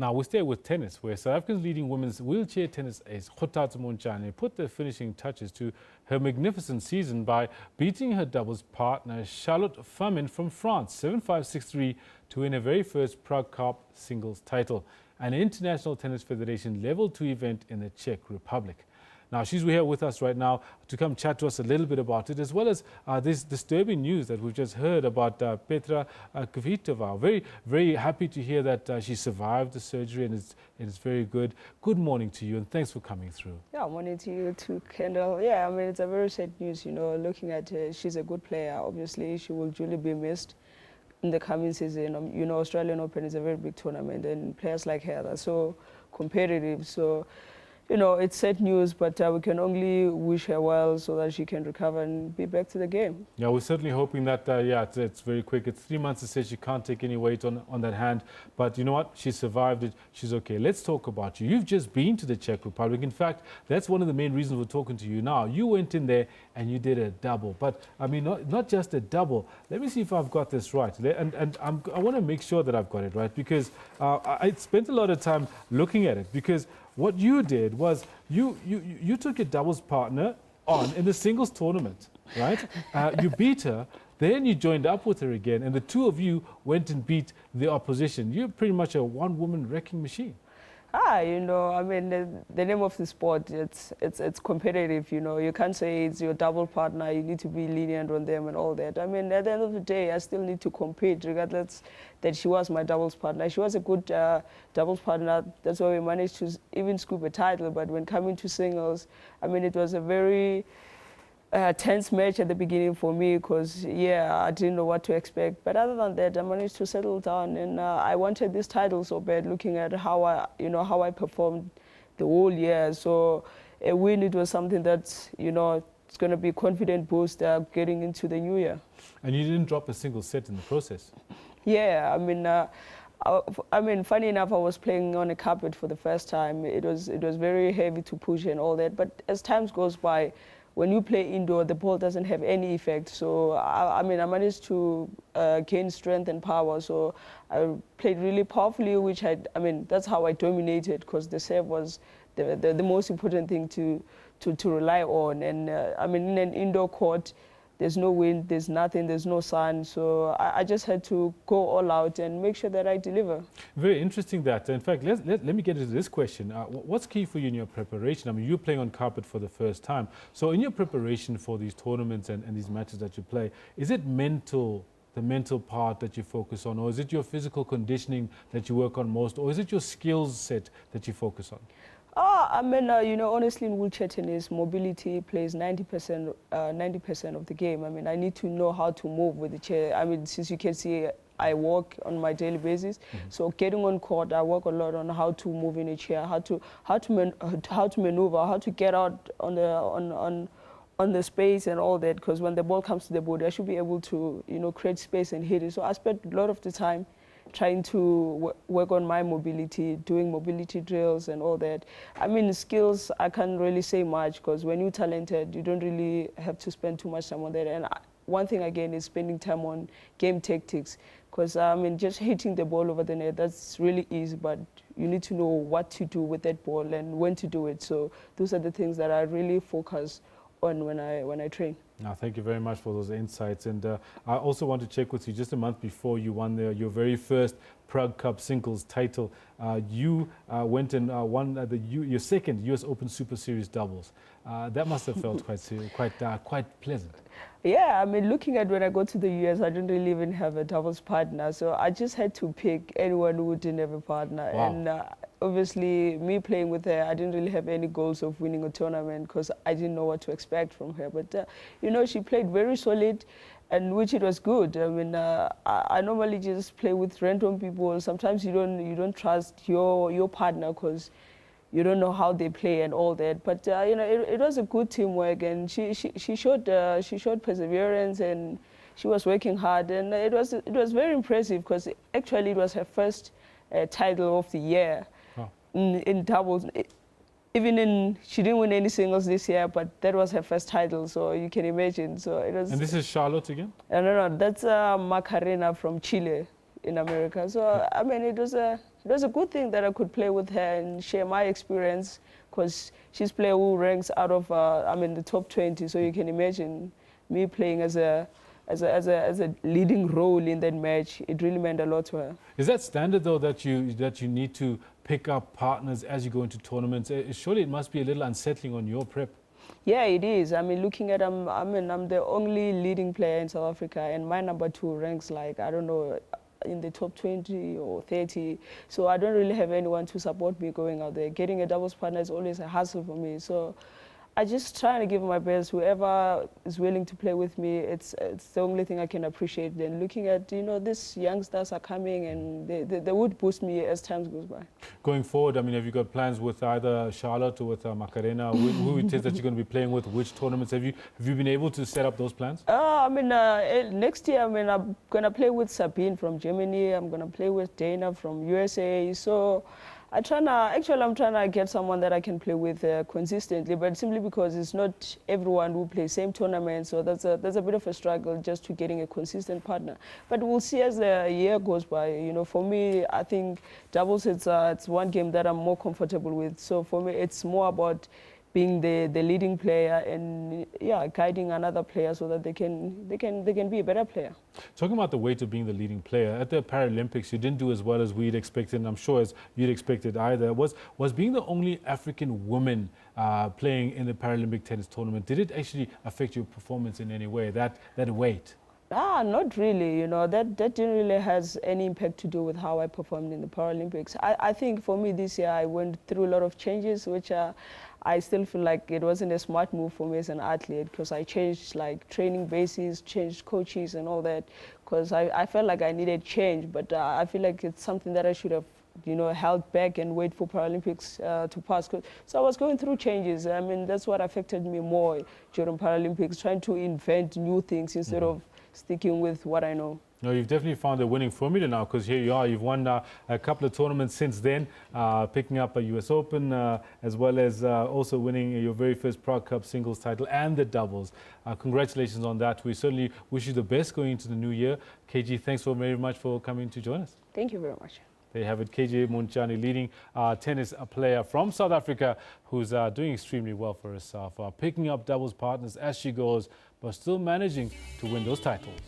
Now we stay with tennis, where South Africa's leading women's wheelchair tennis ace Kgothatso Montjane put the finishing touches to her magnificent season by beating her doubles partner Charlotte Famin from France 7-5-6-3 to win her very first Prague Cup singles title, an International Tennis Federation Level 2 event in the Czech Republic. Now, she's here with us right now to come chat to us a little bit about it, as well as this disturbing news that we've just heard about Petra Kvitova. Very, very happy to hear that she survived the surgery and it's very good. Good morning to you, and thanks for coming through. Yeah, morning to you too, Kendall. Yeah, I mean, it's a very sad news, you know, looking at her. She's a good player. Obviously, she will duly be missed in the coming season. You know, Australian Open is a very big tournament, and players like her are so competitive. So, you know, it's sad news, but we can only wish her well so that she can recover and be back to the game. Yeah, we're certainly hoping that, it's very quick. It's 3 months to say she can't take any weight on that hand. But you know what? She survived it. She's okay. Let's talk about you. You've just been to the Czech Republic. In fact, that's one of the main reasons we're talking to you now. You went in there and you did a double. But, I mean, not just a double. Let me see if I've got this right. And I want to make sure that I've got it right, because I spent a lot of time looking at it, because what you did was you took your doubles partner on in the singles tournament, right? You beat her, then you joined up with her again, and the two of you went and beat the opposition. You're pretty much a one-woman wrecking machine. You know, I mean, the name of the sport, it's competitive, you know. You can't say it's your double partner, you need to be lenient on them and all that. I mean, at the end of the day, I still need to compete, regardless that she was my doubles partner. She was a good doubles partner. That's why we managed to even scoop a title. But when coming to singles, I mean, it was a very tense match at the beginning for me, because I didn't know what to expect. But other than that, I managed to settle down, and I wanted this title so bad, looking at how I performed the whole year. So a win, it was something that, you know, it's going to be a confident booster getting into the new year. And you didn't drop a single set in the process. Yeah, I mean, funny enough, I was playing on a carpet for the first time. It was very heavy to push and all that. But as time goes by, when you play indoor, the ball doesn't have any effect. So, I managed to gain strength and power. So I played really powerfully, which that's how I dominated, because the serve was the most important thing to rely on. And in an indoor court, there's no wind, there's nothing, there's no sun. So I just had to go all out and make sure that I deliver. Very interesting that. In fact, let me get into this question. What's key for you in your preparation? I mean, you're playing on carpet for the first time. So in your preparation for these tournaments and these matches that you play, is it the mental part that you focus on, or is it your physical conditioning that you work on most, or is it your skills set that you focus on? You know, honestly, in wheelchair tennis, mobility plays 90% of the game. I mean, I need to know how to move with the chair. I mean, since you can see, I walk on my daily basis. So getting on court, I work a lot on how to move in a chair, how to maneuver, how to get out on the space and all that. Because when the ball comes to the body, I should be able to, you know, create space and hit it. So I spent a lot of the time trying to work on my mobility, doing mobility drills and all that. I mean, skills, I can't really say much, because when you're talented, you don't really have to spend too much time on that. And one thing, again, is spending time on game tactics, because, just hitting the ball over the net, that's really easy, but you need to know what to do with that ball and when to do it. So those are the things that I really focus on when I train. Now, thank you very much for those insights. And I also want to check with you, just a month before you won your very first Prague Cup singles title, you went and won your second US Open Super Series doubles. That must have felt quite pleasant. Yeah, I mean, looking at when I go to the US, I didn't really even have a doubles partner. So I just had to pick anyone who didn't have a partner. Wow. And obviously, me playing with her, I didn't really have any goals of winning a tournament, because I didn't know what to expect from her. But, you know, she played very solid, and which it was good. I mean, I normally just play with random people. Sometimes you don't trust your partner, because you don't know how they play and all that. But you know, it was a good teamwork, and she showed perseverance, and she was working hard, and it was very impressive, because actually it was her first title of the year. Oh. In doubles. She didn't win any singles this year, but that was her first title, so you can imagine. So it was. And this is Charlotte again? No, that's Macarena from Chile in America. So I mean, it was a it was a good thing that I could play with her and share my experience, because she's a player who ranks out of, the top 20. So you can imagine me playing as a leading role in that match. It really meant a lot to her. Is that standard though, that you need to pick up partners as you go into tournaments? Surely it must be a little unsettling on your prep. Yeah, it is. I mean, looking at I'm the only leading player in South Africa, and my number 2 ranks like, I don't know, in the top 20 or 30. So I don't really have anyone to support me going out there. Getting a doubles partner is always a hassle for me. So I just try to give my best. Whoever is willing to play with me, it's the only thing I can appreciate. Then looking at, these youngsters are coming, and they would boost me as time goes by. Going forward, I mean, have you got plans with either Charlotte or with Macarena? Who it is that you're going to be playing with? Which tournaments? Have you been able to set up those plans? Next year, I'm going to play with Sabine from Germany. I'm going to play with Dana from USA. So I'm trying to get someone that I can play with consistently, but simply because it's not everyone who plays same tournament, so there's a bit of a struggle just to getting a consistent partner. But we'll see as the year goes by. For me, I think doubles, it's one game that I'm more comfortable with. So for me, it's more about being the leading player and guiding another player so that they can be a better player. Talking about the weight of being the leading player, at the Paralympics you didn't do as well as we'd expected, and I'm sure as you'd expected either. Was being the only African woman playing in the Paralympic tennis tournament, did it actually affect your performance in any way, that weight? Not really. That didn't really has any impact to do with how I performed in the Paralympics. I think for me this year I went through a lot of changes, which I still feel like it wasn't a smart move for me as an athlete, because I changed like training bases, changed coaches and all that, because I felt like I needed change. But I feel like it's something that I should have held back and wait for Paralympics to pass. So I was going through changes. I mean, that's what affected me more during Paralympics, trying to invent new things instead of sticking with what I know. No, you've definitely found a winning formula now, because here you are. You've won a couple of tournaments since then, picking up a US Open, as well as also winning your very first Prague Cup singles title and the doubles. Congratulations on that. We certainly wish you the best going into the new year. KG, thanks so very much for coming to join us. Thank you very much. There you have it, Kgothatso Montjane, leading tennis player from South Africa, who's doing extremely well for herself, picking up doubles partners as she goes, but still managing to win those titles.